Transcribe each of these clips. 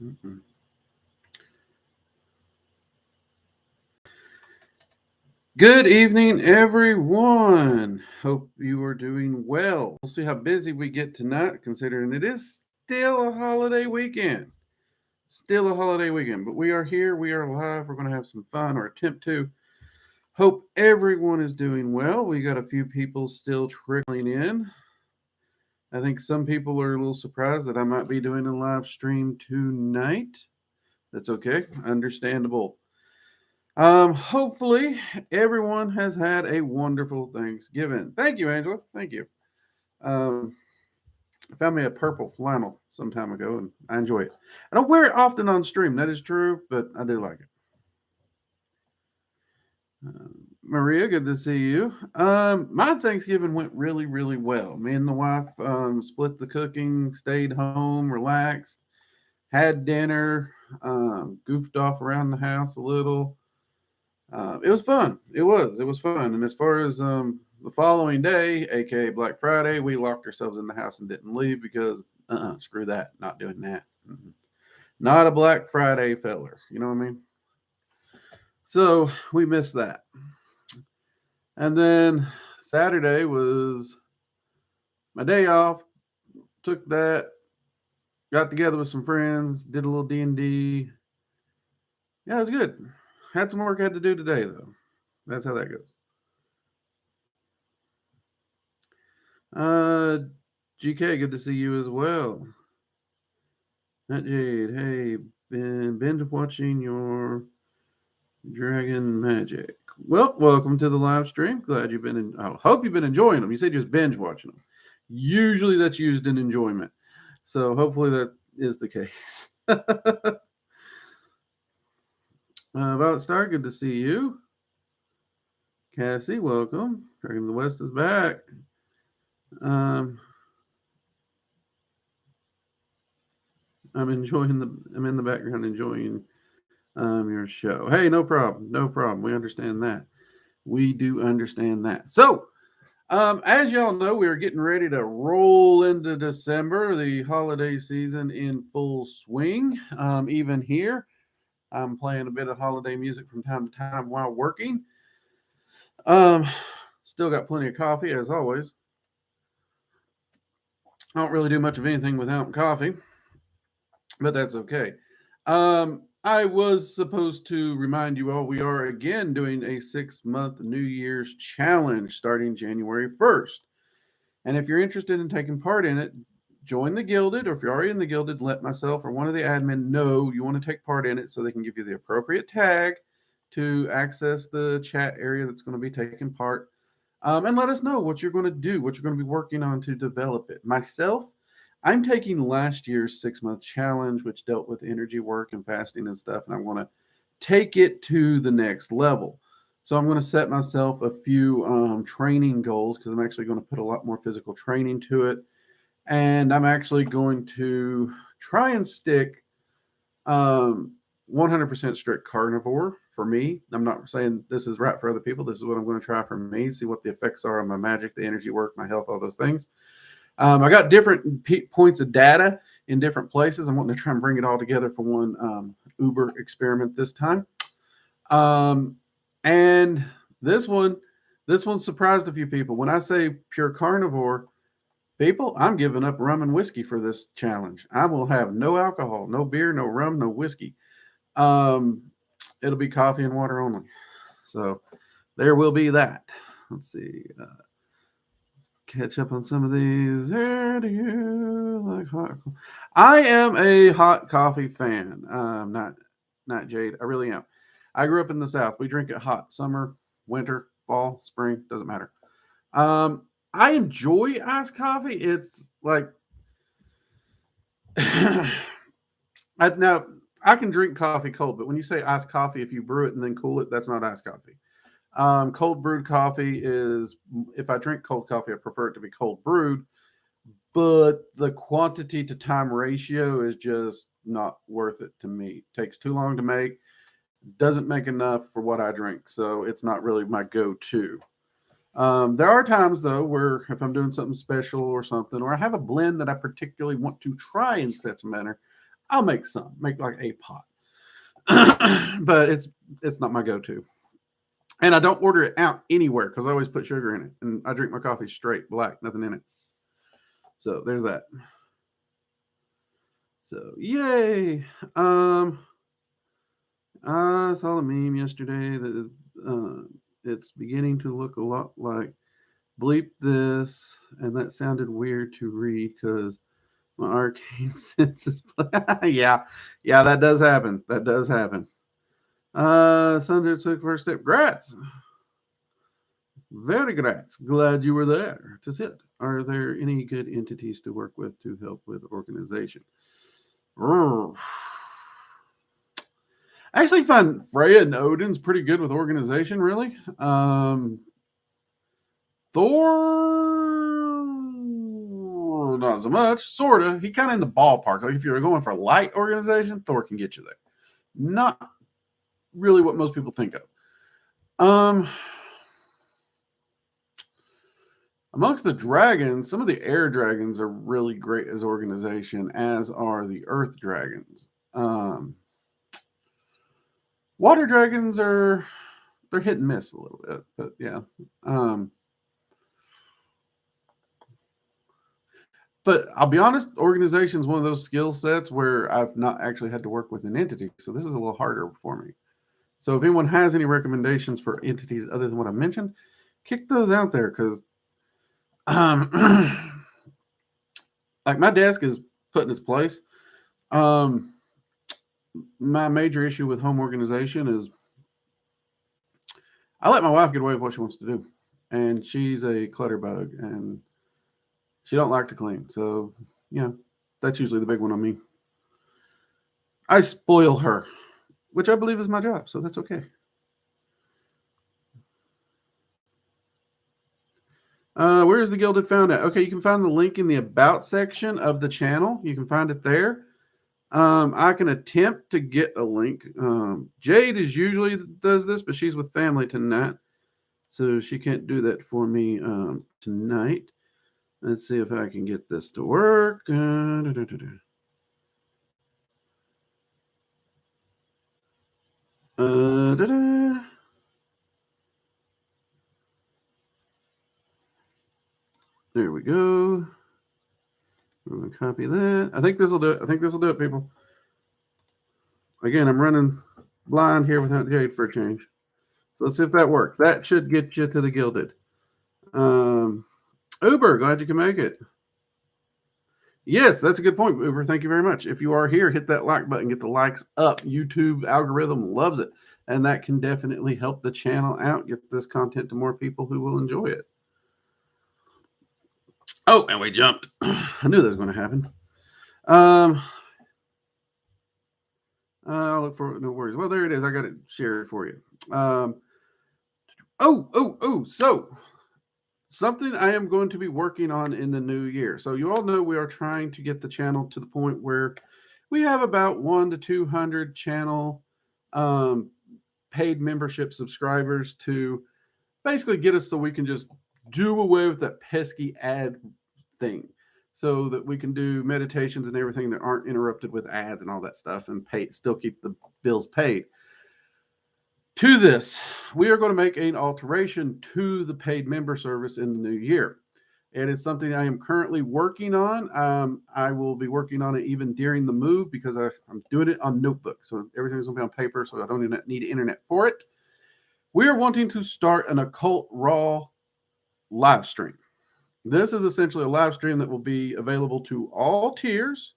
Mm-mm. Good evening, everyone. Hope you are doing well. We'll see how busy we get tonight, considering it is still a holiday weekend. Still a holiday weekend, but we are here. We are live. We're going to have some fun or attempt to. Hope everyone is doing well. We got a few people still trickling in. I think some people are a little surprised that I might be doing a live stream tonight. That's okay. Understandable. Hopefully everyone has had a wonderful Thanksgiving. Thank you, Angela. Thank you. Um, I found me a purple flannel some time ago, and I enjoy it. I don't wear it often on stream. That is true, but I do like it. Maria, good to see you. My Thanksgiving went really, really well. Me and the wife split the cooking, stayed home, relaxed, had dinner, goofed off around the house a little. It was fun. It was. It was fun. And as far as the following day, aka Black Friday, we locked ourselves in the house and didn't leave because screw that. Not doing that. Mm-mm. Not a Black Friday feller. You know what I mean? So we missed that. And then Saturday was my day off. Took that. Got together with some friends. Did a little D&D. Yeah, it was good. Had some work I had to do today though. That's how that goes. Uh, GK, good to see you as well. Matt Jade, hey, been watching your Dragon Magic. Well, welcome to the live stream. Glad you've been in. I hope you've been enjoying them. You said you was binge watching them. Usually that's used in enjoyment. So hopefully that is the case. Violet Star, good to see you. Cassie, welcome. Dragon of the West is back. Um, I'm enjoying the. I'm in the background enjoying your show. Hey, no problem. No problem. We understand that. We do understand that. So, as y'all know, we are getting ready to roll into December, the holiday season in full swing. Even here, I'm playing a bit of holiday music from time to time while working. Um, Still got plenty of coffee, as always. I don't really do much of anything without coffee, but that's okay. I was supposed to remind you all we are again doing a 6 month New Year's challenge starting January 1st. And if you're interested in taking part in it, join the Gilded, or if you're already in the Gilded, let myself or one of the admin know you want to take part in it so they can give you the appropriate tag to access the chat area that's going to be taking part. And let us know what you're going to do, what you're going to be working on to develop it. Myself, I'm taking last year's 6 month challenge, which dealt with energy work and fasting and stuff, and I'm going to take it to the next level. So I'm going to set myself a few training goals because I'm actually going to put a lot more physical training to it, and I'm actually going to try and stick 100% strict carnivore for me. I'm not saying this is right for other people. This is what I'm going to try for me. See what the effects are on my magic, the energy work, my health, all those things. I got different points of data in different places. I'm wanting to try and bring it all together for one Uber experiment this time. And this one surprised a few people. When I say pure carnivore, people, I'm giving up rum and whiskey for this challenge. I will have no alcohol, no beer, no rum, no whiskey. It'll be coffee and water only. So there will be that. Let's see. Catch up on some of these. Do you like hot? I am a hot coffee fan. Not Jade. I really am. I grew up in the South. We drink it hot. Summer, winter, fall, spring, doesn't matter. I enjoy iced coffee. It's like now I can drink coffee cold, but when you say iced coffee, if you brew it and then cool it, that's not iced coffee. Cold brewed coffee is, if I drink cold coffee, I prefer it to be cold brewed, but the quantity to time ratio is just not worth it to me. It takes too long to make, doesn't make enough for what I drink, so it's not really my go to. There are times though where if I'm doing something special or something, or I have a blend that I particularly want to try in such a manner, I'll make some, make like a pot, but it's not my go-to. And I don't order it out anywhere because I always put sugar in it, and I drink my coffee straight black, nothing in it. So there's that. So yay! I saw a meme yesterday that it's beginning to look a lot like bleep this, and that sounded weird to read because my arcane senses. Yeah, that does happen. That does happen. Sandra took first step. Grats. Very grats. Glad you were there to sit. Are there any good entities to work with to help with organization? I actually find Freya and Odin's pretty good with organization, really. Thor, not so much. Sorta. He kind of in the ballpark. Like if you're going for light organization, Thor can get you there. Not really what most people think of. Amongst the dragons, some of the air dragons are really great as organization, as are the earth dragons. Water dragons they're hit and miss a little bit, but yeah. But I'll be honest, organization is one of those skill sets where I've not actually had to work with an entity, so this is a little harder for me. So if anyone has any recommendations for entities other than what I mentioned, kick those out there because like my desk is put in its place. My major issue with home organization is I let my wife get away with what she wants to do, and she's a clutter bug, and she don't like to clean. So yeah, that's usually the big one on me. I spoil her, which I believe is my job, so that's okay. Where is the Gilded found at? Okay, you can find the link in the About section of the channel. You can find it there. I can attempt to get a link. Jade is usually does this, but she's with family tonight, so she can't do that for me tonight. Let's see if I can get this to work. There we go. We're going to copy that. I think this will do it. I think this will do it, people. Again, I'm running blind here without Jade for a change. So let's see if that works. That should get you to the Gilded. Uber, glad you can make it. Yes, that's a good point, Uber. Thank you very much. If you are here, hit that like button, get the likes up. YouTube algorithm loves it, and that can definitely help the channel out, get this content to more people who will enjoy it. Oh, and we jumped. I knew that was going to happen. I'll look for it. No worries. Well, there it is. I got it shared for you. So something I am going to be working on in the new year. So you all know we are trying to get the channel to the point where we have about 1 to 200 channel paid membership subscribers to basically get us so we can just do away with that pesky ad thing so that we can do meditations and everything that aren't interrupted with ads and all that stuff and still keep the bills paid. To this, we are going to make an alteration to the paid member service in the new year. And it's something I am currently working on. I will be working on it even during the move because I'm doing it on notebook. So everything's going to be on paper, so I don't even need internet for it. We are wanting to start an occult raw live stream. This is essentially a live stream that will be available to all tiers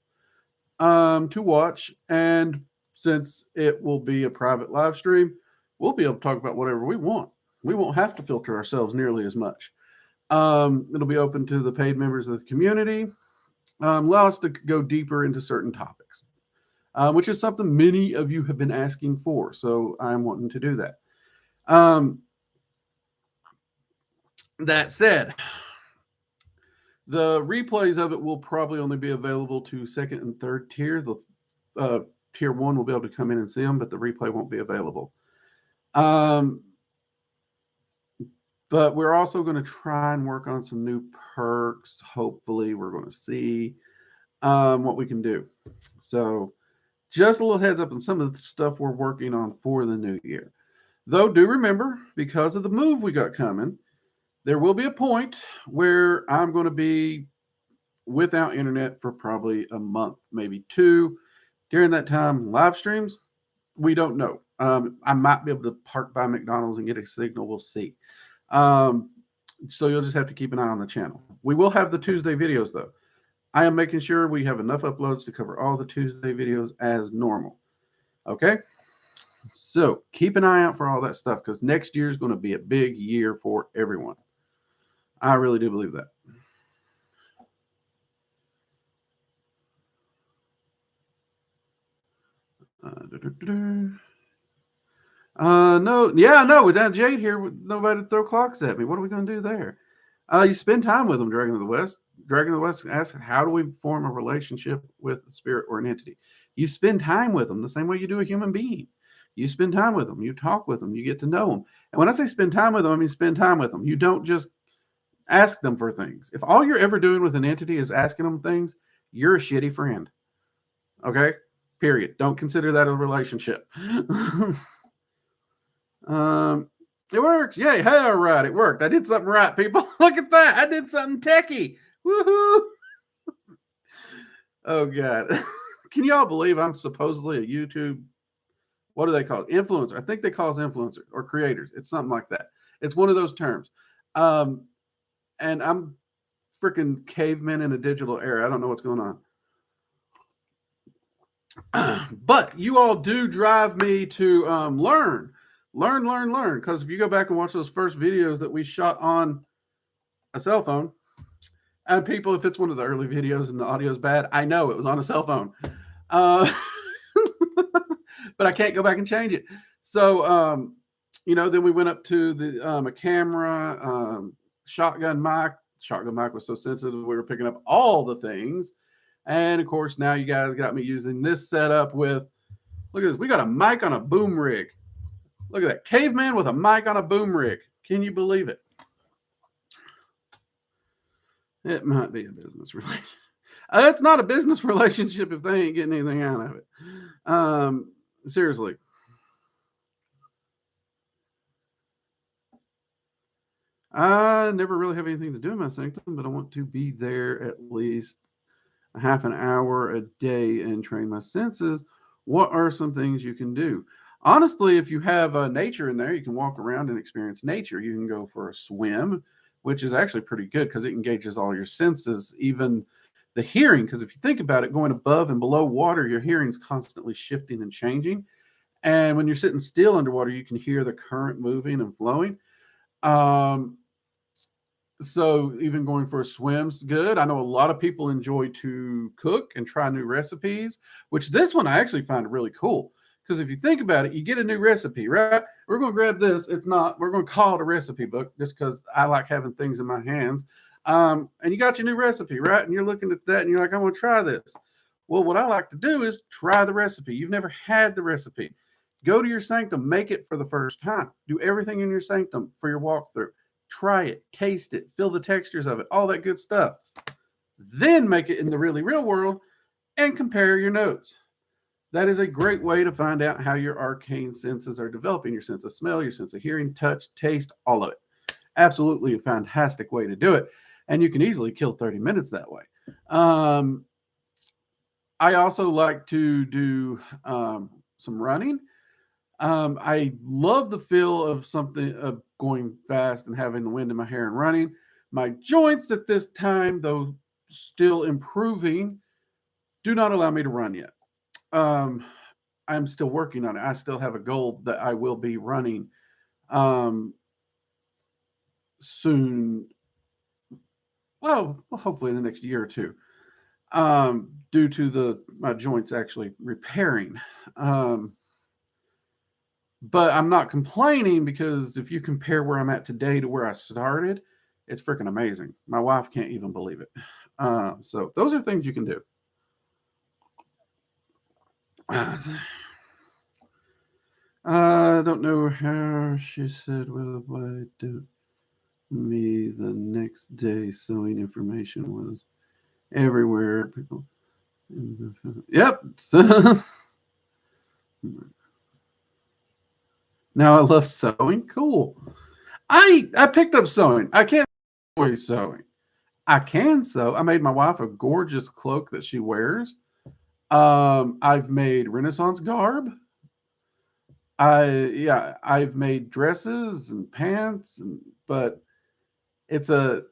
to watch. And since it will be a private live stream, we'll be able to talk about whatever we want. We won't have to filter ourselves nearly as much. It'll be open to the paid members of the community, allow us to go deeper into certain topics, which is something many of you have been asking for. So I'm wanting to do that. That said, the replays of it will probably only be available to second and third tier. The tier 1 will be able to come in and see them, but the replay won't be available. But we're also going to try and work on some new perks. Hopefully, we're going to see what we can do. So just a little heads up on some of the stuff we're working on for the new year. Though, do remember, because of the move we got coming, there will be a point where I'm going to be without internet for probably a month, maybe two. During that time, live streams, we don't know. I might be able to park by McDonald's and get a signal. We'll see. So you'll just have to keep an eye on the channel. We will have the Tuesday videos, though. I am making sure we have enough uploads to cover all the Tuesday videos as normal. Okay? So keep an eye out for all that stuff, because next year is going to be a big year for everyone. I really do believe that. No, without Jade here, nobody to throw clocks at me. What are we going to do there? You spend time with them, Dragon of the West. Dragon of the West asks, how do we form a relationship with a spirit or an entity? You spend time with them the same way you do a human being. You spend time with them. You talk with them. You get to know them. And when I say spend time with them, I mean spend time with them. You don't just ask them for things. If all you're ever doing with an entity is asking them things, you're a shitty friend. Okay? Period. Don't consider that a relationship. It works. Yay. Hey, all right. It worked. I did something right, people. Look at that. I did something techie. Woohoo. Oh, God. Can y'all believe I'm supposedly a YouTube, what do they call it? Influencer. I think they call us influencers or creators. It's something like that. It's one of those terms. And I'm freaking caveman in a digital era. I don't know what's going on. But you all do drive me to learn. Because if you go back and watch those first videos that we shot on a cell phone, and people, if it's one of the early videos and the audio is bad, I know it was on a cell phone. But I can't go back and change it. So, then we went up to a camera, shotgun mic. Shotgun mic was so sensitive, we were picking up all the things. And of course, now you guys got me using this setup with, look at this. We got a mic on a boom rig. Look at that. Caveman with a mic on a boom rig. Can you believe it? It might be a business relationship. It's not a business relationship if they ain't getting anything out of it. Seriously. I never really have anything to do in my sanctum, but I want to be there at least a half an hour a day and train my senses. What are some things you can do? Honestly, if you have nature in there, you can walk around and experience nature. You can go for a swim, which is actually pretty good because it engages all your senses, even the hearing. Because if you think about it, going above and below water, your hearing's constantly shifting and changing. And when you're sitting still underwater, you can hear the current moving and flowing. So even going for a swim's good. I know a lot of people enjoy to cook and try new recipes, which this one I actually find really cool. Because if you think about it, you get a new recipe, right? We're going to grab this. We're going to call it a recipe book just because I like having things in my hands. And you got your new recipe, right? And you're looking at that and you're like, I want to try this. Well, what I like to do is try the recipe. You've never had the recipe. Go to your sanctum, make it for the first time. Do everything in your sanctum for your walkthrough. Try it, taste it, feel the textures of it, all that good stuff. Then make it in the really real world and compare your notes. That is a great way to find out how your arcane senses are developing, your sense of smell, your sense of hearing, touch, taste, all of it. Absolutely a fantastic way to do it. And you can easily kill 30 minutes that way. I also like to do some running. I love the feel of something of going fast and having the wind in my hair and running. My joints at this time, though still improving, do not allow me to run yet. I'm still working on it. I still have a goal that I will be running soon. Well, hopefully in the next year or two, due to my joints actually repairing. But I'm not complaining because if you compare where I'm at today to where I started, it's freaking amazing. My wife can't even believe it. So those are things you can do. I don't know how she said, well, why do me the next day sewing information was everywhere. People. Yep. Now I love sewing. Cool. I picked up sewing. I can't enjoy sewing. I can sew. I made my wife a gorgeous cloak that she wears. I've made Renaissance garb. I've made dresses and pants, but it's a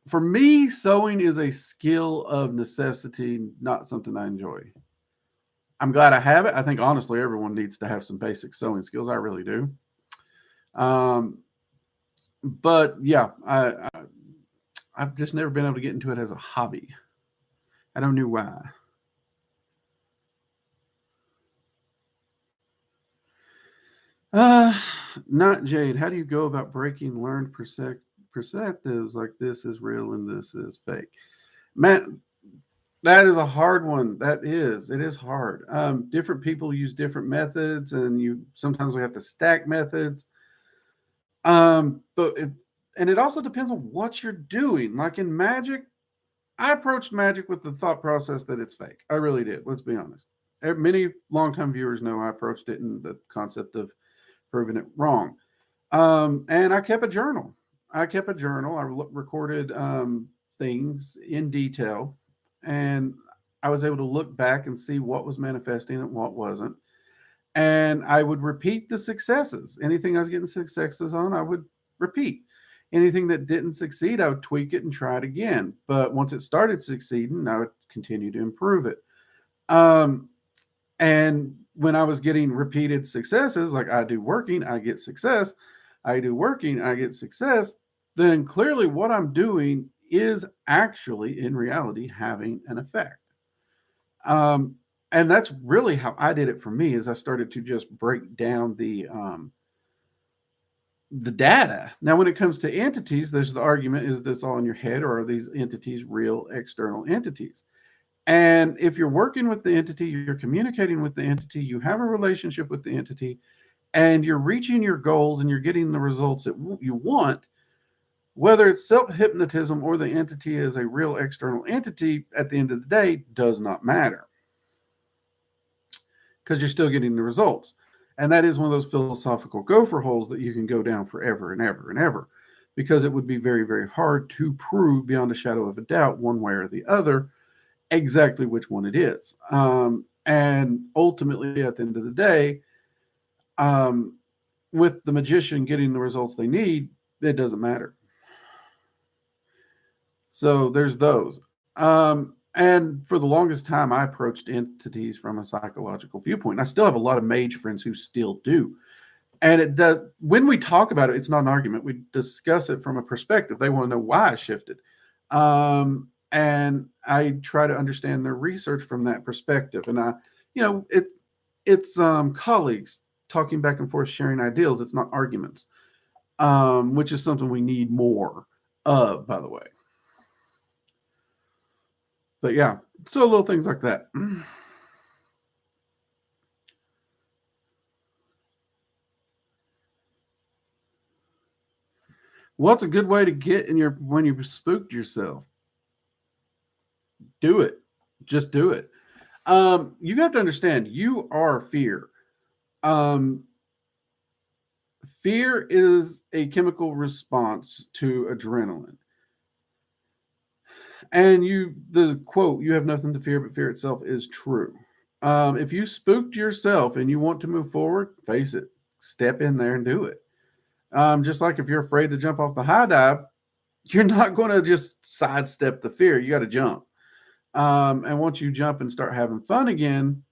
for me, sewing is a skill of necessity, not something I enjoy. I'm glad I have it. I think honestly, everyone needs to have some basic sewing skills. I really do. Um, but yeah, I've just never been able to get into it as a hobby. I don't know why. Uh, Not Jade. How do you go about breaking learned perspectives like this is real and this is fake? Man, that is a hard one. That is. It is hard. Different people use different methods, and you sometimes we have to stack methods. But and it also depends on what you're doing. Like in Magick, I approached Magick with the thought process that it's fake. I really did. Let's be honest. Many longtime viewers know I approached it in the concept of proving it wrong. And I kept a journal. I kept a journal. I recorded things in detail, and I was able to look back and see what was manifesting and what wasn't. And I would repeat the successes. Anything I was getting successes on, I would repeat. Anything that didn't succeed, I would tweak it and try it again. But once it started succeeding, I would continue to improve it. Um, and when I was getting repeated successes, like I do working, I get success, I do working, I get success, then clearly what I'm doing is actually in reality having an effect. Um, and that's really how I did it for me is I started to just break down the data. Now, when it comes to entities, there's the argument, is this all in your head or are these entities real external entities? And if you're working with the entity, you're communicating with the entity, you have a relationship with the entity, and you're reaching your goals and you're getting the results that you want, whether it's self hypnotism or the entity is a real external entity, at the end of the day, does not matter because you're still getting the results. And that is one of those philosophical gopher holes that you can go down forever and ever and ever because it would be very, very hard to prove beyond a shadow of a doubt, one way or the other, exactly which one it is. And ultimately, at the end of the day, um, with the magician getting the results they need, it doesn't matter. So there's those. And for the longest time, I approached entities from a psychological viewpoint. I still have a lot of mage friends who still do. And it does, when we talk about it, it's not an argument. We discuss it from a perspective. They want to know why I shifted. And I try to understand their research from that perspective. And it's colleagues talking back and forth, sharing ideals. It's not arguments, which is something we need more of, by the way. But yeah, so little things like that. What's a good way to get in your when you spooked yourself? Do it. Just do it. You have to understand you are fear. Um, Fear is a chemical response to adrenaline. And the quote, you have nothing to fear but fear itself, is true. If you spooked yourself and you want to move forward, face it, step in there and do it. Just like if you're afraid to jump off the high dive, you're not going to just sidestep the fear. You got to jump. And once you jump and start having fun again,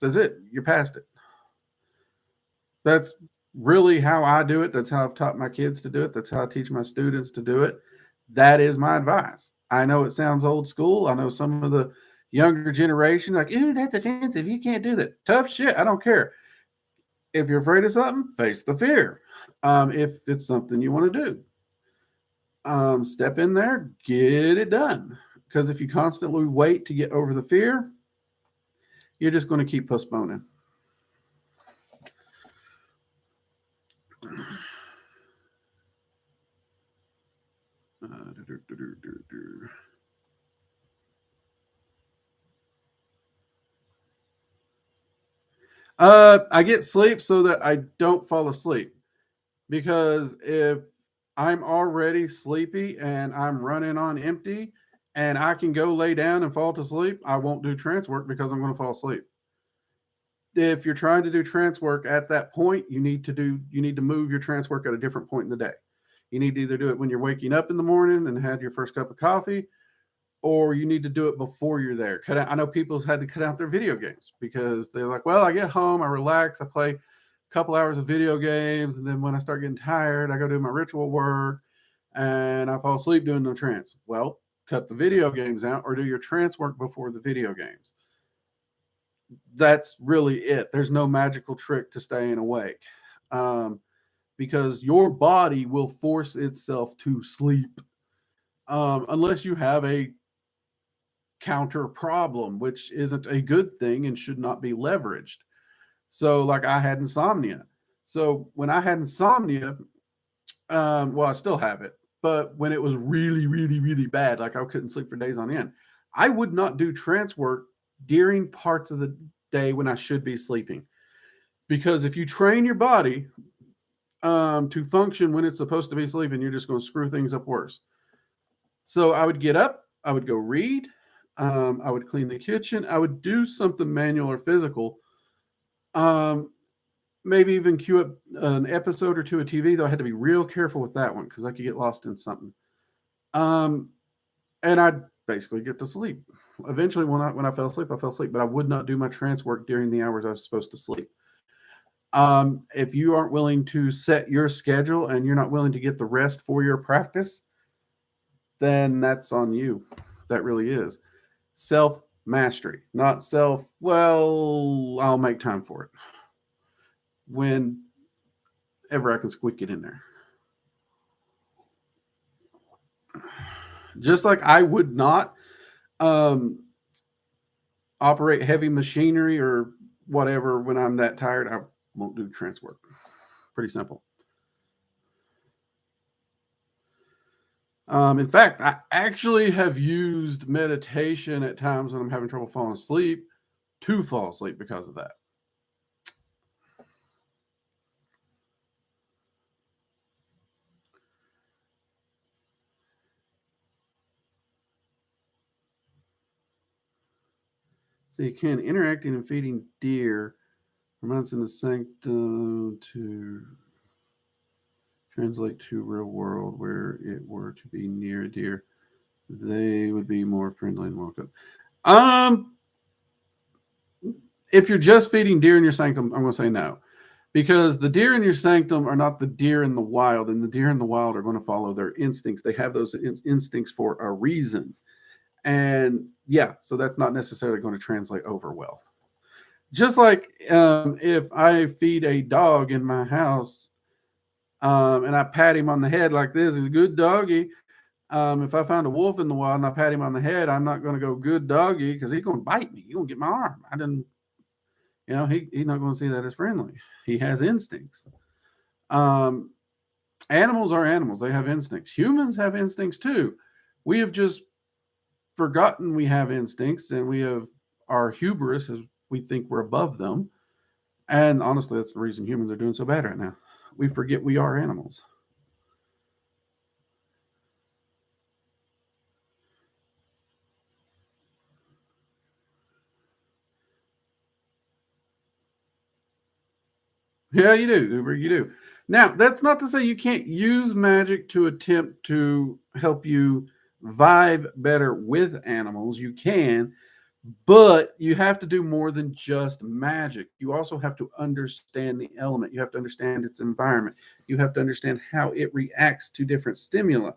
that's it. You're past it. That's really how I do it. That's how I've taught my kids to do it. That's how I teach my students to do it. That is my advice. I know it sounds old school. I know some of the younger generation like, ooh, that's offensive. You can't do that. Tough shit. I don't care. If you're afraid of something, face the fear. If it's something you want to do, step in there, get it done. Because if you constantly wait to get over the fear, you're just going to keep postponing. I get sleep so that I don't fall asleep. Because if I'm already sleepy and I'm running on empty and I can go lay down and fall to sleep, I won't do trance work because I'm going to fall asleep. If you're trying to do trance work at that point, you need to move your trance work at a different point in the day. You need to either do it when you're waking up in the morning and had your first cup of coffee, or you need to do it before you're there. I know people's had to cut out their video games because they're like, well, I get home, I relax, I play a couple hours of video games, and then when I start getting tired, I go do my ritual work and I fall asleep doing no trance. Well, cut the video games out or do your trance work before the video games. That's really it. There's no magical trick to staying awake, because your body will force itself to sleep, unless you have a counter problem, which isn't a good thing and should not be leveraged. So, like, I had insomnia. So when I had insomnia, well, I still have it, but when it was really, really, really bad, like I couldn't sleep for days on end, I would not do trance work during parts of the day when I should be sleeping. Because if you train your body to function when it's supposed to be sleeping, you're just going to screw things up worse. So I would get up, I would go read, I would clean the kitchen, I would do something manual or physical. Maybe even cue up an episode or two of TV, though I had to be real careful with that one because I could get lost in something. And I'd basically get to sleep. Eventually, when I fell asleep, I fell asleep, but I would not do my trance work during the hours I was supposed to sleep. If you aren't willing to set your schedule and you're not willing to get the rest for your practice, then that's on you. That really is. Self mastery, not self, well, I'll make time for it. Whenever I can squeak it in there. Just like I would not um, operate heavy machinery or whatever when I'm that tired, I won't do trance work. Pretty simple. In fact, I actually have used meditation at times when I'm having trouble falling asleep to fall asleep because of that. So you can interacting and feeding deer amounts in the sanctum to translate to real world where it were to be near a deer. They would be more friendly and welcome. If you're just feeding deer in your sanctum, I'm going to say no, because the deer in your sanctum are not the deer in the wild, and the deer in the wild are going to follow their instincts. They have those instincts for a reason. And yeah, so that's not necessarily going to translate over well. Just like if I feed a dog in my house and I pat him on the head like this, he's a good doggy. If I find a wolf in the wild and I pat him on the head, I'm not going to go good doggy because he's going to bite me. He's going to get my arm. I didn't, he's not going to see that as friendly. He has instincts. Animals are animals. They have instincts. Humans have instincts too. We have just forgotten we have instincts, and we have our hubris as we think we're above them. And honestly, that's the reason humans are doing so bad right now. We forget we are animals. Yeah, you do, Uber. You do. Now, that's not to say you can't use magic to attempt to help you vibe better with animals. You can, but you have to do more than just magic. You also have to understand the element. You have to understand its environment. You have to understand how it reacts to different stimuli,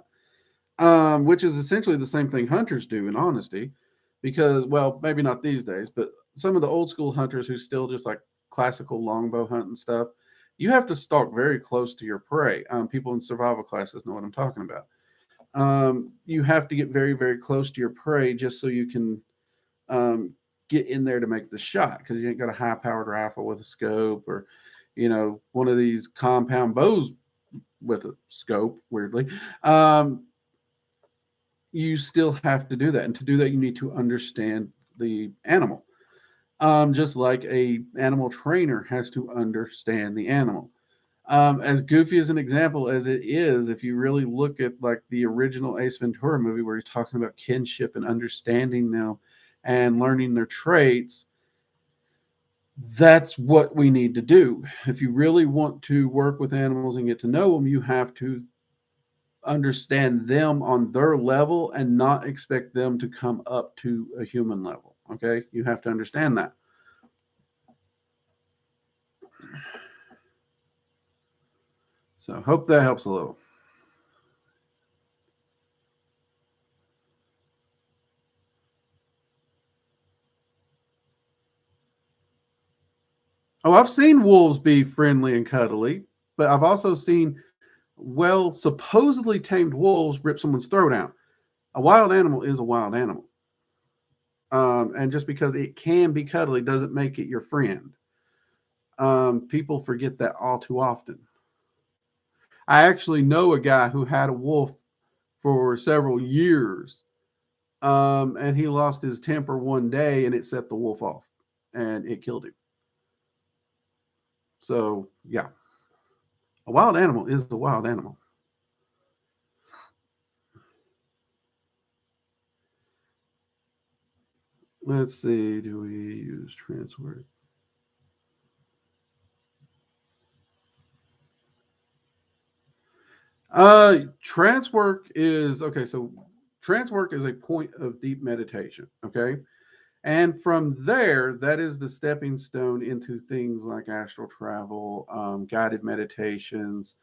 which is essentially the same thing hunters do, in honesty. Because, well, maybe not these days, but some of the old school hunters who still just like classical longbow hunt and stuff, you have to stalk very close to your prey. People in survival classes know what I'm talking about. You have to get very, very close to your prey just so you can get in there to make the shot, because you ain't got a high powered rifle with a scope, or one of these compound bows with a scope, weirdly. You still have to do that, and to do that you need to understand the animal. Just like a animal trainer has to understand the animal. As goofy as an example as it is, if you really look at like the original Ace Ventura movie where he's talking about kinship and understanding them and learning their traits, that's what we need to do. If you really want to work with animals and get to know them, you have to understand them on their level and not expect them to come up to a human level. Okay, you have to understand that. So hope that helps a little. Oh, I've seen wolves be friendly and cuddly, but I've also seen supposedly tamed wolves rip someone's throat out. A wild animal is a wild animal. And just because it can be cuddly doesn't make it your friend. People forget that all too often. I actually know a guy who had a wolf for several years, and he lost his temper one day, and it set the wolf off, and it killed him. So, yeah, a wild animal is a wild animal. Let's see, do we use transword? Trance work is okay. So, trance work is a point of deep meditation. Okay. And from there, that is the stepping stone into things like astral travel, guided meditations,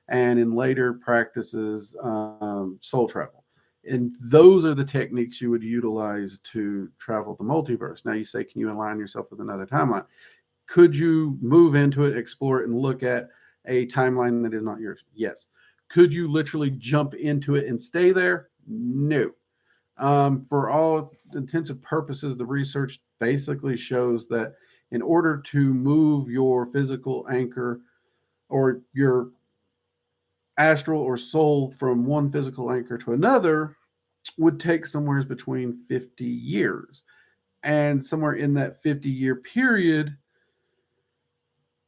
and in later practices, soul travel. And those are the techniques you would utilize to travel the multiverse. Now, you say, can you align yourself with another timeline? Could you move into it, explore it, and look at a timeline that is not yours? Yes. Could you literally jump into it and stay there? No. For all intents and purposes, the research basically shows that in order to move your physical anchor or your astral or soul from one physical anchor to another would take somewhere between 50 years. And somewhere in that 50-year period,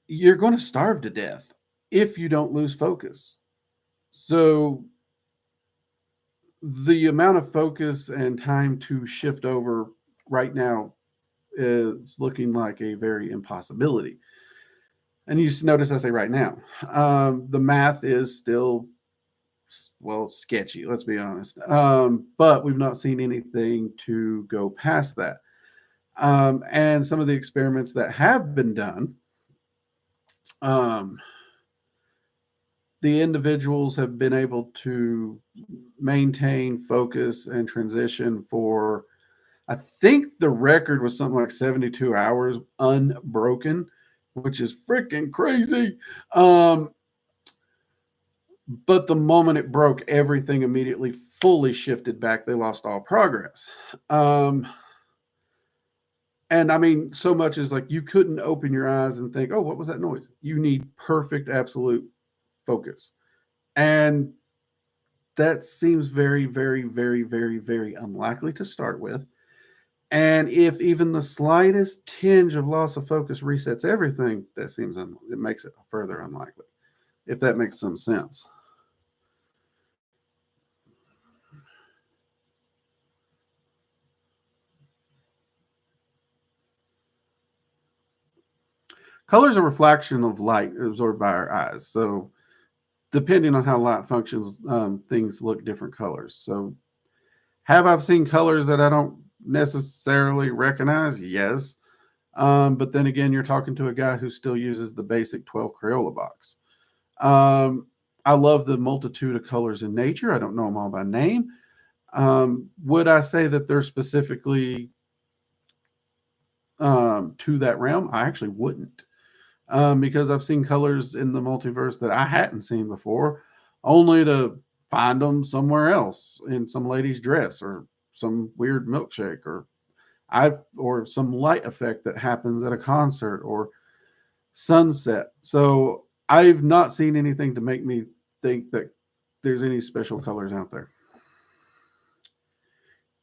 you're going to starve to death if you don't lose focus. So the amount of focus and time to shift over right now is looking like a very impossibility. And you notice I say right now, the math is still, well, sketchy, let's be honest. But we've not seen anything to go past that. And some of the experiments that have been done, um, the individuals have been able to maintain focus and transition for, I think the record was something like 72 hours unbroken, which is freaking crazy. But the moment it broke, everything immediately fully shifted back. They lost all progress. And I mean, so much as like you couldn't open your eyes and think, oh, what was that noise? You need perfect, absolute focus. And that seems very, very, very, very, very unlikely to start with. And if even the slightest tinge of loss of focus resets everything, that seems it makes it further unlikely, if that makes some sense. Color is a reflection of light absorbed by our eyes. So depending on how light functions, things look different colors. So have I seen colors that I don't necessarily recognize? Yes. But then again, you're talking to a guy who still uses the basic 12 Crayola box. I love the multitude of colors in nature. I don't know them all by name. Would I say that they're specifically to that realm? I actually wouldn't, because I've seen colors in the multiverse that I hadn't seen before, only to find them somewhere else in some lady's dress or some weird milkshake or some light effect that happens at a concert or sunset. So I've not seen anything to make me think that there's any special colors out there.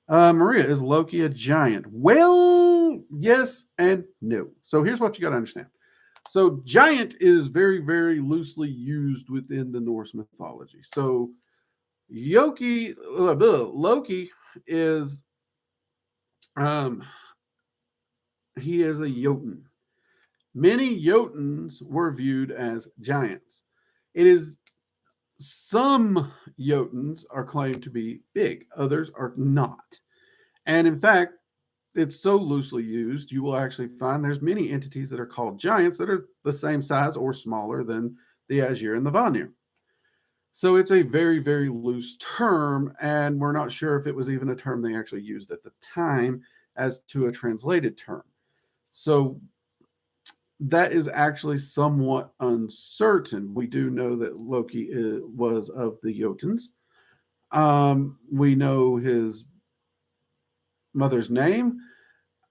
Maria, is Loki a giant? Well, Yes and no. So here's what you got to understand. So giant is very, very loosely used within the Norse mythology. So Loki is he is a Jotun. Many Jotuns were viewed as giants. It is some Jotuns are claimed to be big, others are not. And in fact, it's so loosely used, you will actually find there's many entities that are called giants that are the same size or smaller than the Azir and the Vanir. So it's a very, very loose term, and we're not sure if it was even a term they actually used at the time as to a translated term. So that is actually somewhat uncertain. We do know that Loki was of the Jotuns. We know his mother's name.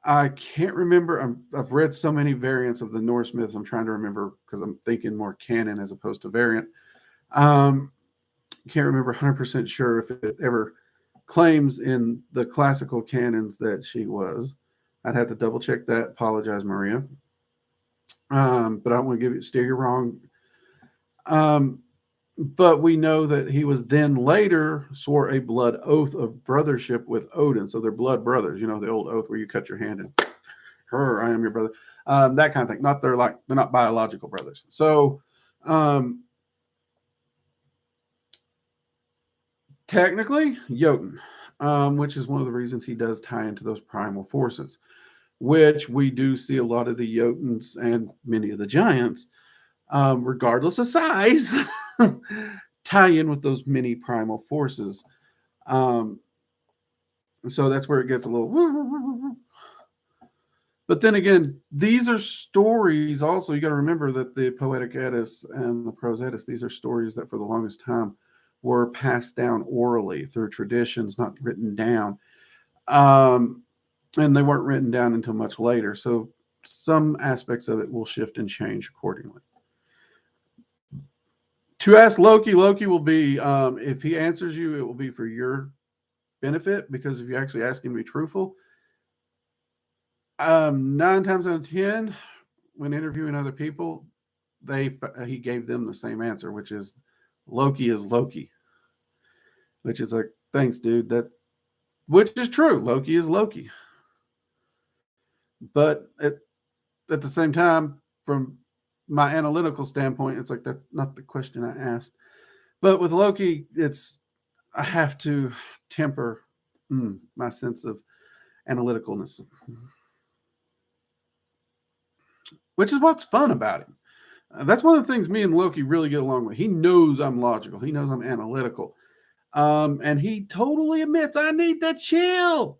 I can't remember. I've read so many variants of the Norse myths. I'm trying to remember because I'm thinking more canon as opposed to variant. Can't remember 100% sure if it ever claims in the classical canons that she was. I'd have to double check that. Apologize, Maria. But I don't want to steer you wrong. But we know that he was then later swore a blood oath of brothership with Odin. So they're blood brothers, the old oath where you cut your hand and I am your brother. That kind of thing. They're not biological brothers. So technically Jotun, which is one of the reasons he does tie into those primal forces, which we do see a lot of the Jotuns and many of the giants, regardless of size, tie in with those many primal forces. So that's where it gets a little. But then again, these are stories also. You got to remember that the Poetic Eddas and the Prose Eddas, these are stories that for the longest time were passed down orally through traditions, not written down. And they weren't written down until much later. So some aspects of it will shift and change accordingly. To ask Loki will be, if he answers you, it will be for your benefit, because if you actually ask him to be truthful, 9 times out of 10, when interviewing other people, he gave them the same answer, which is Loki is Loki. Which is like, thanks, dude. Which is true. Loki is Loki. But at the same time, from my analytical standpoint, it's like, that's not the question I asked. But with Loki, I have to temper my sense of analyticalness, which is what's fun about him. That's one of the things me and Loki really get along with. He knows I'm logical. He knows I'm analytical. And he totally admits, I need to chill.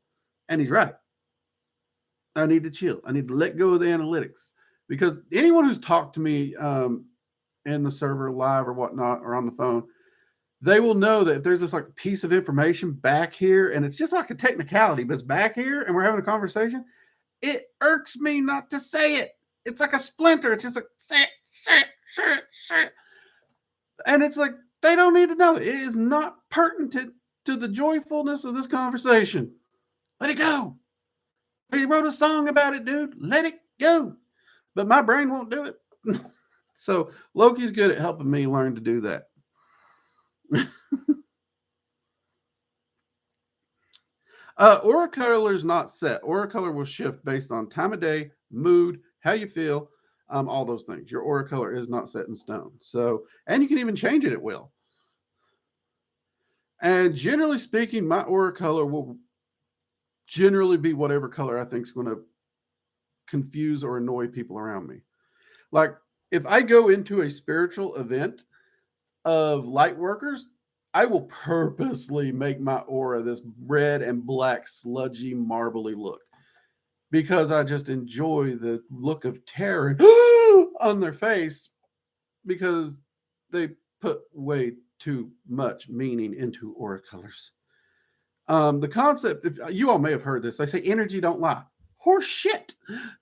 And he's right. I need to chill. I need to let go of the analytics, because anyone who's talked to me in the server live or whatnot, or on the phone, they will know that if there's this like piece of information back here, and it's just like a technicality, but it's back here and we're having a conversation, it irks me not to say it. It's like a splinter. It's just like, say it. And it's like, they don't need to know. It is not pertinent to the joyfulness of this conversation. Let it go. He wrote a song about it, dude. Let it go. But my brain won't do it. So Loki's good at helping me learn to do that. Aura color is not set. Aura color will shift based on time of day, mood, how you feel, all those things. Your aura color is not set in stone. So, and you can even change it at will. And generally speaking, my aura color will generally be whatever color I think is going to confuse or annoy people around me. Like if I go into a spiritual event of light workers, I will purposely make my aura this red and black, sludgy, marbly look, because I just enjoy the look of terror on their face, because they put way too much meaning into aura colors. The concept, if you all may have heard this, they say energy don't lie. Horse shit.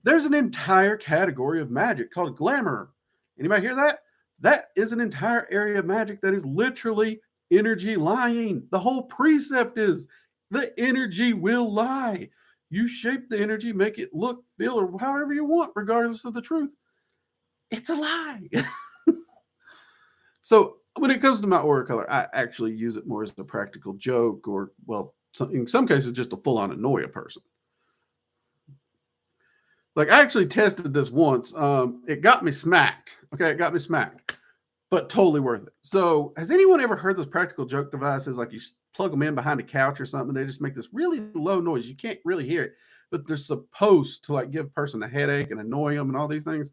There's an entire category of magic called glamour. Anybody hear that? That is an entire area of magic that is literally energy lying. The whole precept is the energy will lie. You shape the energy, make it look, feel, or however you want, regardless of the truth. It's a lie. So when it comes to my aura color, I actually use it more as a practical joke, or, well, in some cases, just to full on annoy a person. Like, I actually tested this once. It got me smacked. Okay, it got me smacked, but totally worth it. So, has anyone ever heard those practical joke devices? Like, you plug them in behind a couch or something, they just make this really low noise. You can't really hear it, but they're supposed to like give a person a headache and annoy them and all these things.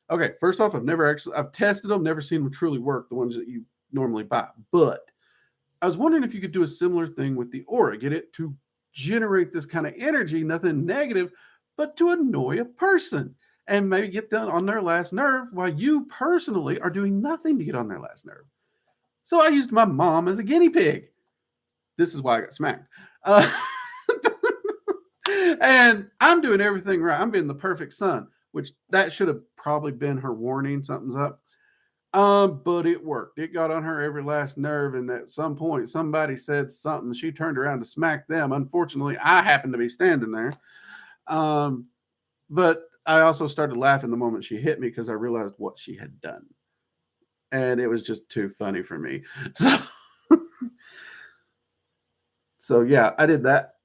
Okay, first off, I've tested them, never seen them truly work, the ones that you normally buy. But I was wondering if you could do a similar thing with the aura, get it to generate this kind of energy, nothing negative, but to annoy a person and maybe get them on their last nerve while you personally are doing nothing to get on their last nerve. So I used my mom as a guinea pig. This is why I got smacked. And I'm doing everything right. I'm being the perfect son, which that should have probably been her warning, something's up. But it worked. It got on her every last nerve, and at some point somebody said something. She turned around to smack them. Unfortunately, I happened to be standing there. But I also started laughing the moment she hit me because I realized what she had done. And it was just too funny for me. So yeah, I did that.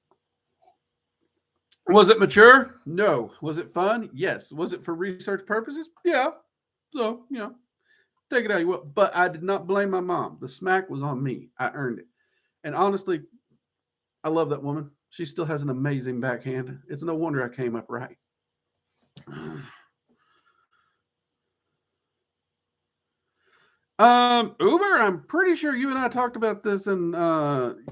Was it mature? No. Was it fun? Yes. Was it for research purposes? Yeah. So, take it how you will. But I did not blame my mom. The smack was on me. I earned it. And honestly, I love that woman. She still has an amazing backhand. It's no wonder I came up right. Uber, I'm pretty sure you and I talked about this in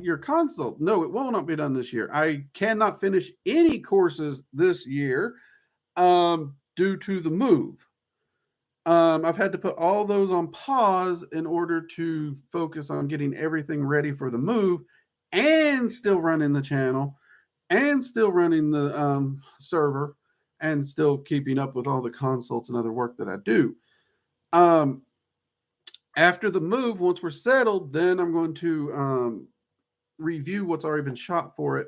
your consult. No, it will not be done this year. I cannot finish any courses this year due to the move. I've had to put all those on pause in order to focus on getting everything ready for the move and still running the channel and still running the server and still keeping up with all the consults and other work that I do. After the move, once we're settled, then I'm going to review what's already been shot for it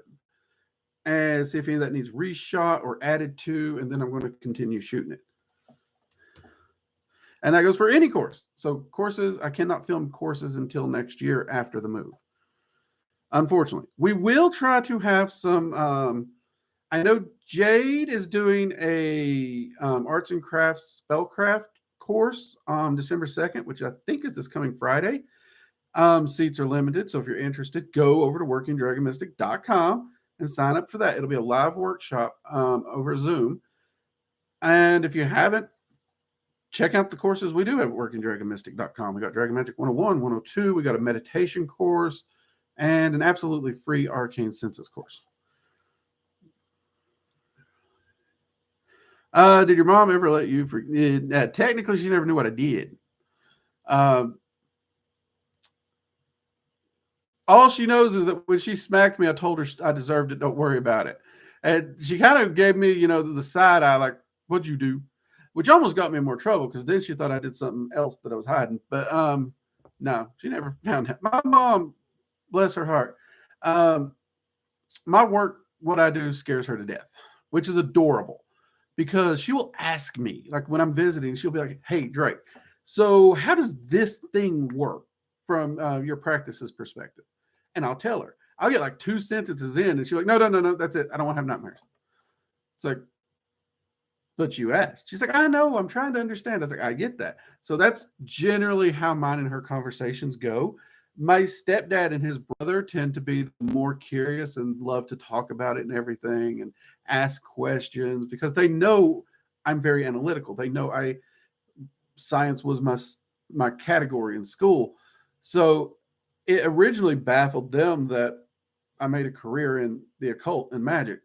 and see if any of that needs reshot or added to, and then I'm going to continue shooting it. And that goes for any course. So courses, I cannot film courses until next year after the move. Unfortunately, we will try to have some. I know Jade is doing a arts and crafts spellcraft course on December 2nd, which I think is this coming Friday. Seats are limited, so if you're interested, go over to workingdragonmystic.com and sign up for that. It'll be a live workshop over Zoom. And if you haven't, check out the courses we do have at workingdragonmystic.com. We got Dragon Magic 101, 102. We got a meditation course and an absolutely free arcane senses course. Did your mom ever let you forget? Technically, she never knew what I did. All she knows is that when she smacked me, I told her I deserved it. Don't worry about it. And she kind of gave me, the side eye, like, what'd you do? Which almost got me in more trouble because then she thought I did something else that I was hiding. But no, she never found that. My mom, bless her heart, my work, what I do scares her to death, which is adorable because she will ask me, like when I'm visiting, she'll be like, hey, Drake, so how does this thing work from your practices perspective? And I'll tell her. I'll get like 2 sentences in and she's like, no, that's it. I don't want to have nightmares. It's like, but you asked. She's like, I know, I'm trying to understand. I was like, I get that. So that's generally how mine and her conversations go. My stepdad and his brother tend to be more curious and love to talk about it and everything and ask questions because they know I'm very analytical. They know science was my category in school. So it originally baffled them that I made a career in the occult and magic.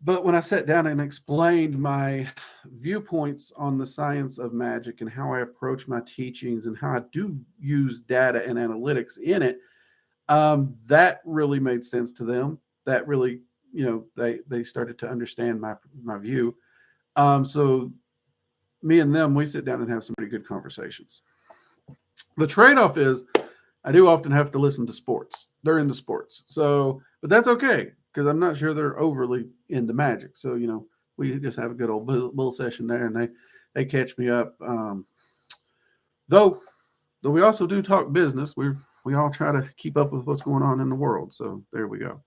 But when I sat down and explained my viewpoints on the science of magic and how I approach my teachings and how I do use data and analytics in it, that really made sense to them. That really, they started to understand my view. So me and them, we sit down and have some pretty good conversations. The trade-off is I do often have to listen to sports during the sports. So, but that's okay because I'm not sure they're overly into magic. So, we just have a good old bull session there, and they catch me up. Though we also do talk business. We all try to keep up with what's going on in the world. So there we go.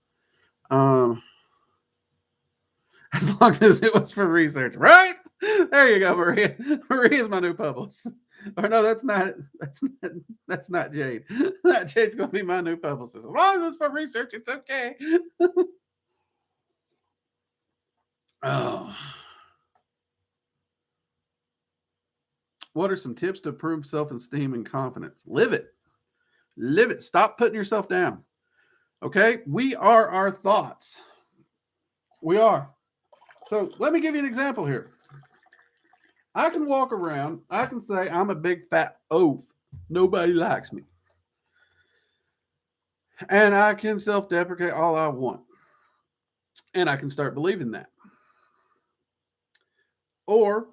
As long as it was for research, right? There you go, Maria. Maria's my new publicist. Or no, that's not Jade. That Jade's gonna be my new publicist. As long as it's for research, it's okay. Oh. What are some tips to improve self-esteem and confidence? Live it. Live it. Stop putting yourself down. Okay? We are our thoughts. We are. So let me give you an example here. I can walk around. I can say I'm a big fat oaf. Nobody likes me. And I can self-deprecate all I want. And I can start believing that. Or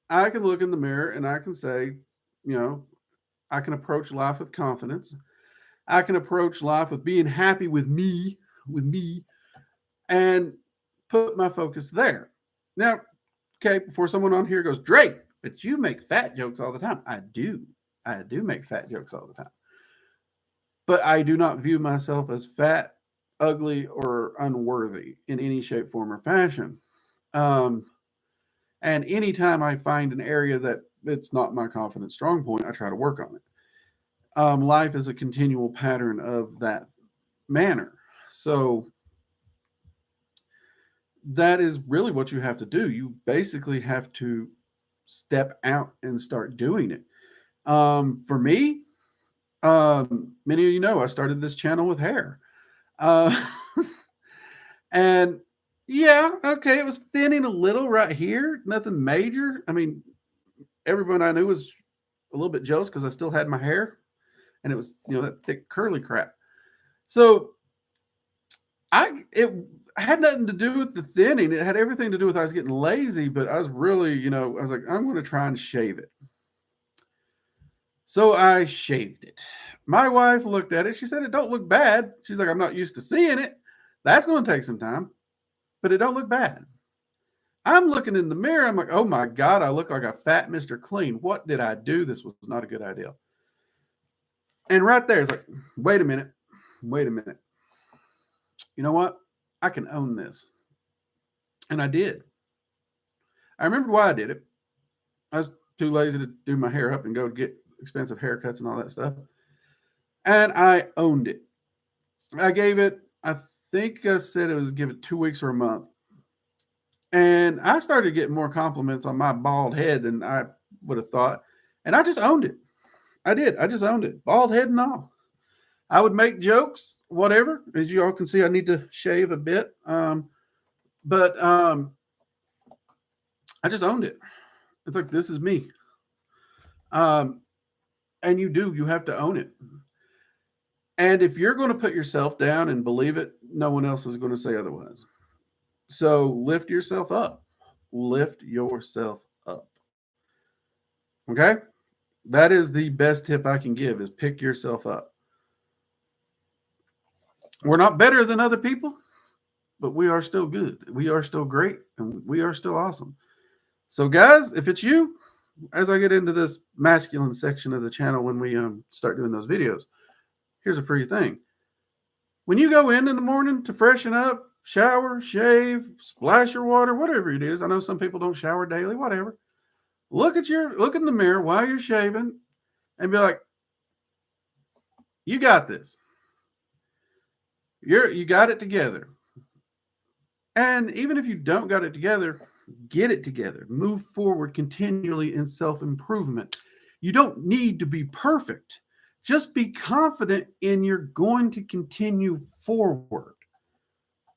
I can look in the mirror and I can say, I can approach life with confidence. I can approach life with being happy with me, and put my focus there. Now, okay, before someone on here goes, Drake, but you make fat jokes all the time. I do. I do make fat jokes all the time. But I do not view myself as fat, ugly, or unworthy in any shape, form, or fashion. And anytime I find an area that it's not my confident strong point, I try to work on it. Life is a continual pattern of that manner. So that is really what you have to do. You basically have to step out and start doing it. For me, many of you know I started this channel with hair. And yeah, okay, it was thinning a little right here, nothing major. I mean, everyone I knew was a little bit jealous because I still had my hair and it was, that thick curly crap. So it had nothing to do with the thinning. It had everything to do with I was getting lazy, but I was really, I was like, I'm going to try and shave it. So I shaved it. My wife looked at it. She said, it don't look bad. She's like, I'm not used to seeing it. That's going to take some time, but it don't look bad. I'm looking in the mirror. I'm like, oh my God, I look like a fat Mr. Clean. What did I do? This was not a good idea. And right there, it's like, wait a minute. You know what? I can own this. And I did. I remembered why I did it. I was too lazy to do my hair up and go get expensive haircuts and all that stuff. And I owned it. I gave it, I think I said it was give it 2 weeks or a month. And I started getting more compliments on my bald head than I would have thought. And I just owned it. I did. I just owned it. Bald head and all. I would make jokes, whatever. As you all can see, I need to shave a bit. But I just owned it. It's like, this is me. And you have to own it. And if you're going to put yourself down and believe it, no one else is going to say otherwise. So lift yourself up. Lift yourself up. Okay? That is the best tip I can give, is pick yourself up. We're not better than other people, but we are still good. We are still great, and we are still awesome. So guys, if it's you, as I get into this masculine section of the channel when we start doing those videos, here's a free thing. When you go in the morning to freshen up, shower, shave, splash your water, whatever it is. I know some people don't shower daily, whatever. Look in the mirror while you're shaving and be like, you got this. You got it together. And even if you don't got it together, get it together. Move forward continually in self-improvement. You don't need to be perfect. Just be confident in you're going to continue forward.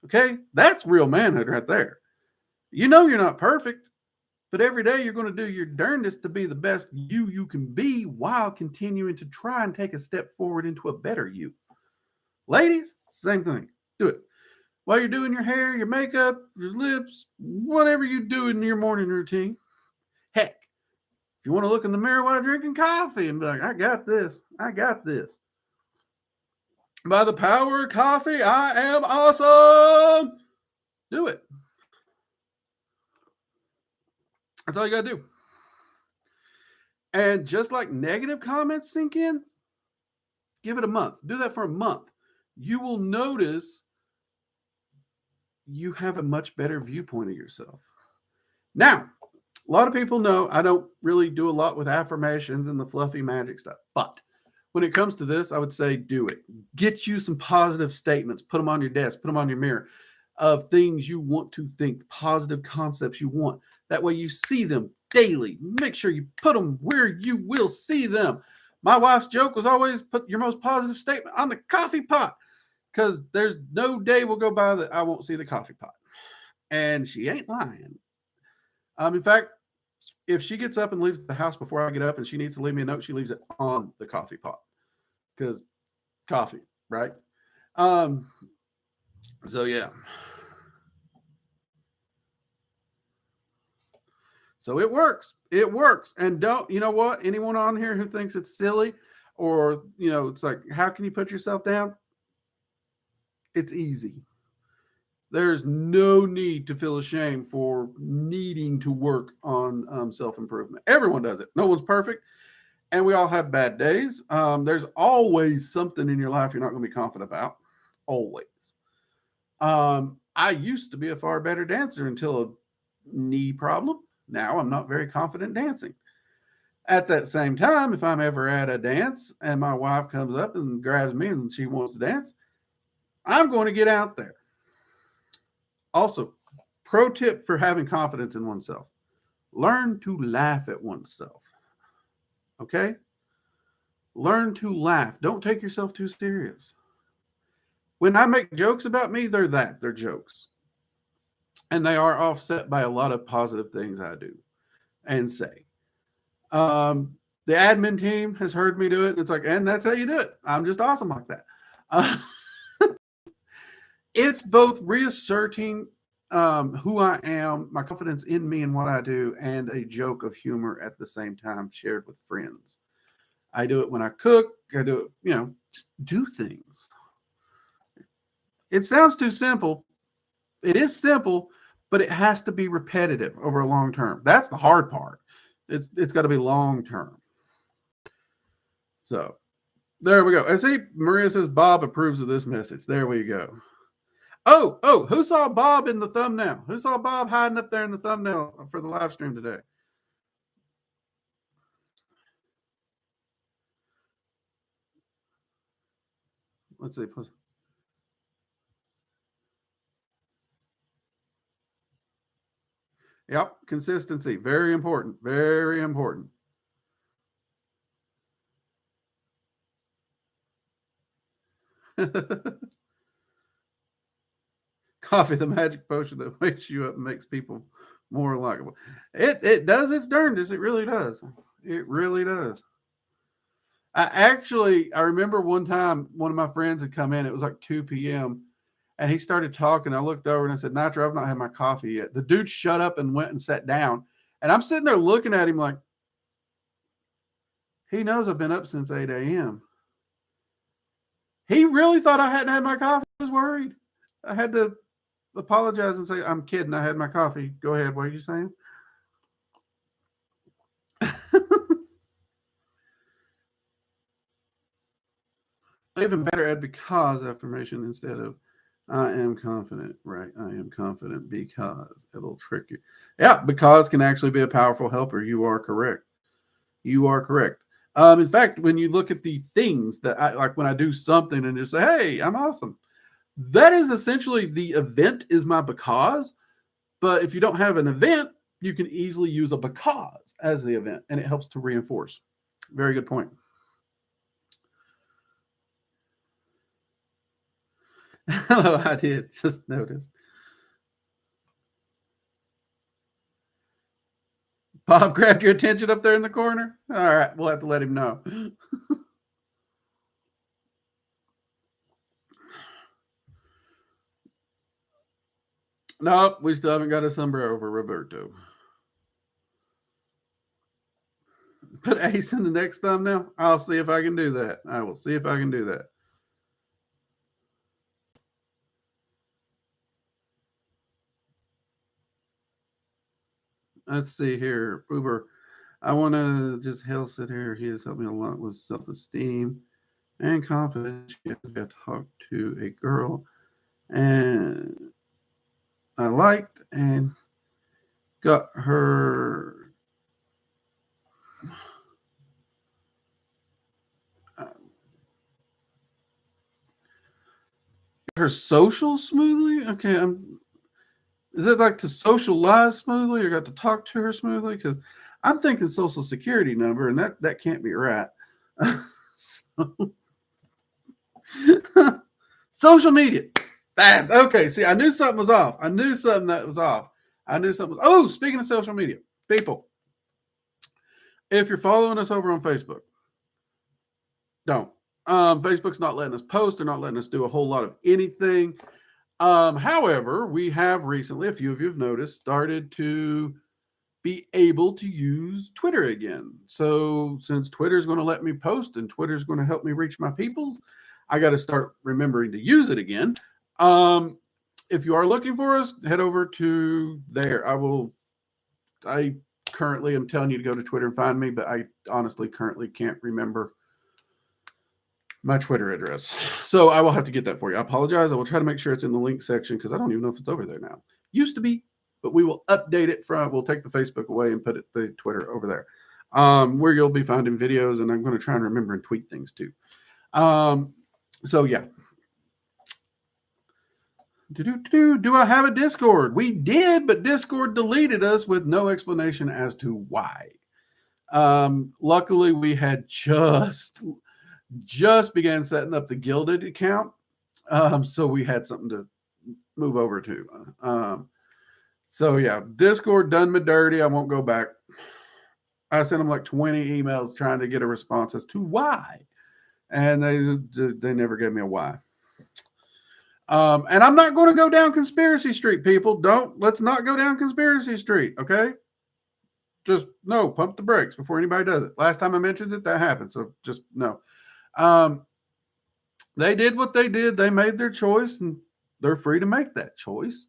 Okay? That's real manhood right there. You know you're not perfect, but every day you're going to do your darndest to be the best you can be while continuing to try and take a step forward into a better you. Ladies, same thing. Do it. While you're doing your hair, your makeup, your lips, whatever you do in your morning routine. Heck, if you want to look in the mirror while drinking coffee and be like, I got this. By the power of coffee, I am awesome. Do it. That's all you got to do. And just like negative comments sink in, give it a month. Do that for a month. You will notice you have a much better viewpoint of yourself. Now, a lot of people know I don't really do a lot with affirmations and the fluffy magic stuff. But when it comes to this, I would say do it. Get you some positive statements, put them on your desk, put them on your mirror of things you want to think, positive concepts you want. That way you see them daily. Make sure you put them where you will see them. My wife's joke was always put your most positive statement on the coffee pot, because there's no day will go by that I won't see the coffee pot. And she ain't lying. In fact, if she gets up and leaves the house before I get up and she needs to leave me a note, she leaves it on the coffee pot, because coffee, right? So yeah. So it works. It works. And don't, you know what? Anyone on here who thinks it's silly, or, it's like, how can you put yourself down? It's easy. There's no need to feel ashamed for needing to work on self-improvement. Everyone does it. No one's perfect. And we all have bad days. There's always something in your life you're not going to be confident about. Always. I used to be a far better dancer until a knee problem. Now I'm not very confident dancing. At that same time, if I'm ever at a dance and my wife comes up and grabs me and she wants to dance, I'm going to get out there. Also, pro tip for having confidence in oneself: learn to laugh at oneself. Okay? Learn to laugh. Don't take yourself too serious. When I make jokes about me, they're jokes. And they are offset by a lot of positive things I do and say. The admin team has heard me do it. It's like, and that's how you do it. I'm just awesome like that. It's both reasserting who I am, my confidence in me and what I do, and a joke of humor at the same time, shared with friends. I do it when I cook. I do it, just do things. It sounds too simple. It is simple, but it has to be repetitive over a long term. That's the hard part. It's got to be long term. So there we go. I see Maria says Bob approves of this message. There we go. Oh, who saw Bob in the thumbnail? Who saw Bob hiding up there in the thumbnail for the live stream today? Let's see. Yep, consistency. Very important. Very important. Coffee, the magic potion that wakes you up and makes people more likable. It does its darndest. It really does. It really does. I remember one time one of my friends had come in. It was like 2 p.m. and he started talking. I looked over and I said, Nitro, I've not had my coffee yet. The dude shut up and went and sat down. And I'm sitting there looking at him like, he knows I've been up since 8 a.m. He really thought I hadn't had my coffee. I was worried. I had to apologize and say, I'm kidding. I had my coffee. Go ahead. What are you saying? Even better, add because affirmation instead of I am confident. Right. I am confident because it'll trick you. Yeah, because can actually be a powerful helper. You are correct. You are correct. In fact, when you look at the things that I like, when I do something and just say, hey, I'm awesome, that is essentially the event is my because. But if you don't have an event, you can easily use a because as the event, and it helps to reinforce. Very good point. Hello, I did just notice. Bob grabbed your attention up there in the corner. All right, we'll have to let him know. Nope, we still haven't got a sombrero for Roberto. Put Ace in the next thumbnail. I'll see if I can do that. I will see if I can do that. Let's see here. Uber. I want to just hail sit here. He has helped me a lot with self-esteem and confidence. She had talked to a girl and I liked and got uh, her social smoothly. Okay, is it like to socialize smoothly or got to talk to her smoothly? Because I'm thinking social security number, and that can't be right. So, social media. That's okay. See, I knew something was off. I knew something that was off. I knew something was. Oh, speaking of social media, people, if you're following us over on Facebook, don't. Facebook's not letting us post. They're not letting us do a whole lot of anything. However, we have recently, a few of you have noticed, started to be able to use Twitter again. So since Twitter is going to let me post and Twitter is going to help me reach my peoples, I got to start remembering to use it again. If you are looking for us, head over to there. I currently am telling you to go to Twitter and find me, but I honestly currently can't remember my Twitter address. So I will have to get that for you. I apologize. I will try to make sure it's in the link section because I don't even know if it's over there now. Used to be, but we will update it we'll take the Facebook away and put the Twitter over there, where you'll be finding videos, and I'm going to try and remember and tweet things too. So yeah. Do I have a Discord? We did, but Discord deleted us with no explanation as to why. Luckily, we had just began setting up the Gilded account, so we had something to move over to. So yeah, Discord done me dirty. I won't go back. I sent them like 20 emails trying to get a response as to why, and they never gave me a why. And I'm not going to go down conspiracy street, people. Let's not go down conspiracy street, okay? Just no, pump the brakes before anybody does it. Last time I mentioned it, that happened. So just no. They did what they did. They made their choice, and they're free to make that choice.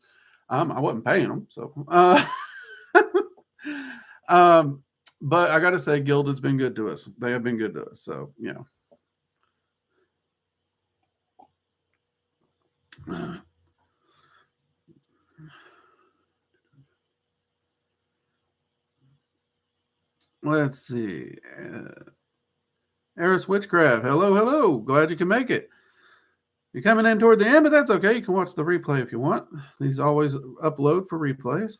I wasn't paying them, so. But I got to say, Guild has been good to us. They have been good to us. So, let's see. Eris Witchcraft. Hello. Glad you can make it. You're coming in toward the end, but that's okay. You can watch the replay if you want. These always upload for replays.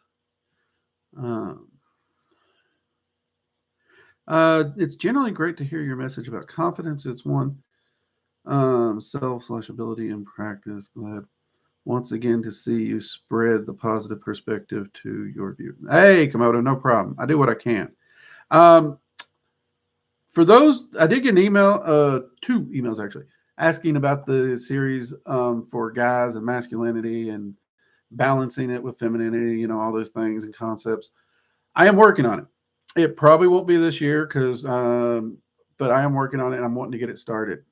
It's generally great to hear your message about confidence. It's one self/ability in practice. Glad once again to see you spread the positive perspective to your view. Hey, Komodo, no problem. I do what I can. For those, I did get an email, 2 emails actually, asking about the series for guys and masculinity and balancing it with femininity, all those things and concepts. I am working on it. It probably won't be this year but I am working on it and I'm wanting to get it started.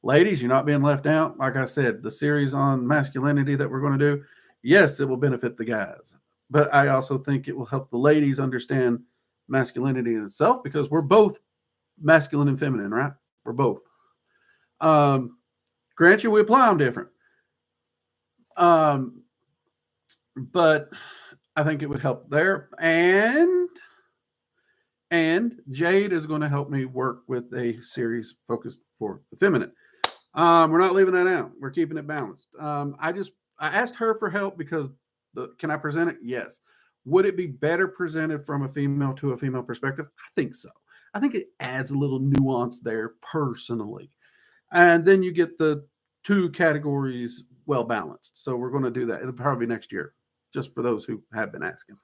Ladies, you're not being left out. Like I said, the series on masculinity that we're going to do, yes, it will benefit the guys, but I also think it will help the ladies understand masculinity in itself because we're both masculine and feminine, right? We're both. Grant you, we apply them different. But I think it would help there. And Jade is going to help me work with a series focused for the feminine. We're not leaving that out. We're keeping it balanced. I asked her for help because can I present it? Yes. Would it be better presented from a female to a female perspective? I think so. I think it adds a little nuance there personally. And then you get the 2 categories well balanced. So we're going to do that. It'll probably be next year, just for those who have been asking.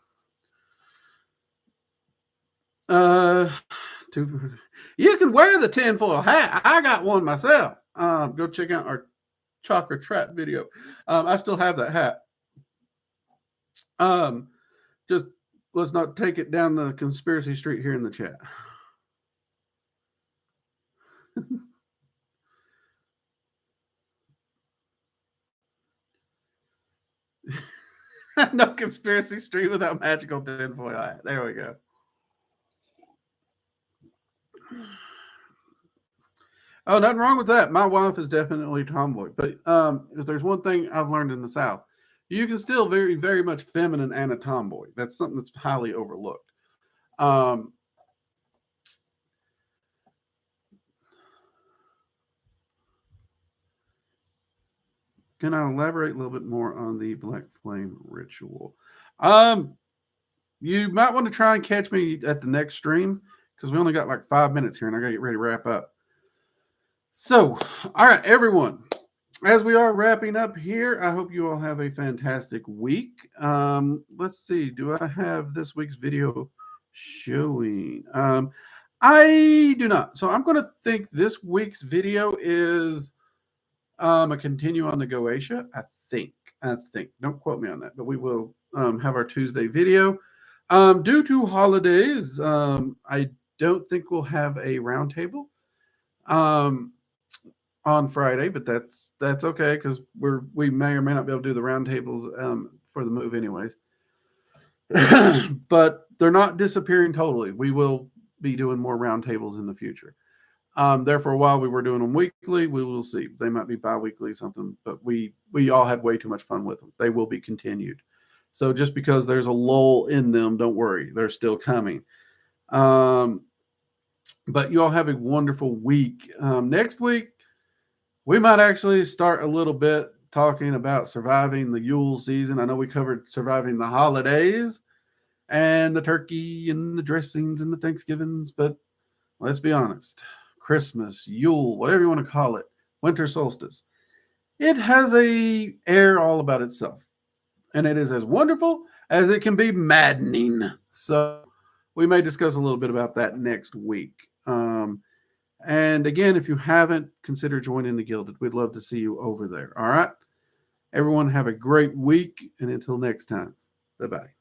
You can wear the tinfoil hat. I got one myself. Go check out our Chakra Trap video. I still have that hat. Just let's not take it down the conspiracy street here in the chat. No conspiracy street without magical tinfoil hat. There we go. Oh, nothing wrong with that. My wife is definitely tomboy. But if there's one thing I've learned in the South, you can still very, very much feminine and a tomboy. That's something that's highly overlooked. Can I elaborate a little bit more on the Black Flame ritual? You might want to try and catch me at the next stream because we only got like 5 minutes here and I got to get ready to wrap up. So, all right, everyone. As we are wrapping up here, I hope you all have a fantastic week. Let's see. Do I have this week's video showing? I do not. So I'm going to think this week's video is a continue on the Goetia. I think. Don't quote me on that, but we will have our Tuesday video. Due to holidays, I don't think we'll have a roundtable on Friday, but that's okay because we may or may not be able to do the roundtables for the move anyways. But they're not disappearing totally. We will be doing more roundtables in the future. There for a while we were doing them weekly. We will see. They might be bi-weekly something, but we all had way too much fun with them. They will be continued. So just because there's a lull in them, don't worry. They're still coming. But you all have a wonderful week. Next week, we might actually start a little bit talking about surviving the Yule season. I know we covered surviving the holidays and the turkey and the dressings and the Thanksgivings, but let's be honest. Christmas, Yule, whatever you want to call it, winter solstice. It has a air all about itself. And it is as wonderful as it can be maddening. So we may discuss a little bit about that next week. And again, if you haven't, consider joining the Gilded. We'd love to see you over there. All right. Everyone have a great week. And until next time, bye-bye.